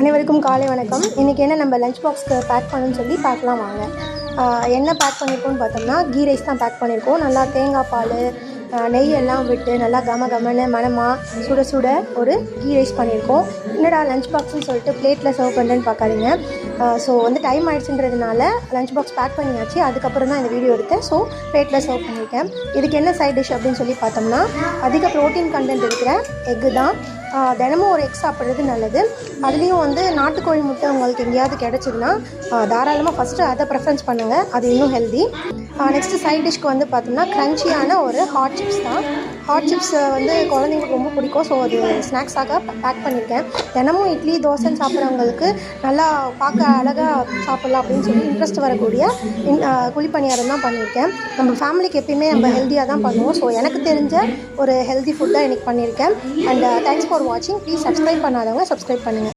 அனைவருக்கும் காலை வணக்கம். இன்றைக்கி என்ன நம்ம லஞ்ச் பாக்ஸ்க்கு பேக் பண்ணணும்னு சொல்லி பார்க்கலாம் வாங்க. என்ன பேக் பண்ணியிருக்கோம்னு பார்த்தோம்னா கீ ரைஸ் தான் பேக் பண்ணியிருக்கோம். நல்லா தேங்காய் பால் நெய் எல்லாம் விட்டு நல்லா கமன்னு மணமாக சுட சுட ஒரு கீ ரைஸ் பண்ணியிருக்கோம். என்னடா லஞ்ச் பாக்ஸ்ன்னு சொல்லிட்டு பிளேட்டில் சர்வ் பண்ணுறேன்னு பார்க்காதீங்க. ஸோ டைம் ஆகிடுச்சுன்றதுனால லஞ்ச் பாக்ஸ் பேக் பண்ணியாச்சு. அதுக்கப்புறம் தான் இந்த வீடியோ எடுத்தேன். ஸோ பிளேட்டில் சர்வ் பண்ணியிருக்கேன். இதுக்கு என்ன சைட் டிஷ் அப்படின்னு சொல்லி பார்த்தோம்னா அதிக ப்ரோட்டீன் கண்டென்ட் இருக்கிற எக்கு தான். தினமும் ஒரு எக் சாப்பிட்றது நல்லது. அதுலேயும் நாட்டுக்கோழி முட்டை உங்களுக்கு எங்கேயாவது கிடச்சிதுன்னா தாராளமாக ஃபஸ்ட்டு அதை ப்ரெஃபரன்ஸ் பண்ணுங்கள். அது இன்னும் ஹெல்தி. நெக்ஸ்ட்டு சைட் டிஷ்க்கு பார்த்தோம்னா க்ரன்ச்சியான ஒரு ஹாட் சிப்ஸ் தான். ஹாட் சிப்ஸ் குழந்தைங்களுக்கு ரொம்ப பிடிக்கும். ஸோ அது ஸ்நாக்ஸாக பேக் பண்ணியிருக்கேன். தினமும் இட்லி தோசைன்னு சாப்பிட்றவங்களுக்கு நல்லா பார்க்க அழகாக சாப்பிட்லாம் அப்படின்னு சொல்லி இன்ட்ரெஸ்ட் வரக்கூடிய குழிப்பணியாரம் தான் பண்ணியிருக்கேன். நம்ம ஃபேமிலிக்கு எப்பயுமே நம்ம ஹெல்த்தியாக தான் பண்ணுவோம். ஸோ எனக்கு தெரிஞ்ச ஒரு ஹெல்தி ஃபுட் தான் எனக்கு பண்ணியிருக்கேன். அண்ட் தேங்க்ஸ் ஃபார் வாட்சிங். ப்ளீஸ் சப்ஸ்கிரைப் பண்ணாதவங்க சப்ஸ்கிரைப் பண்ணுங்கள்.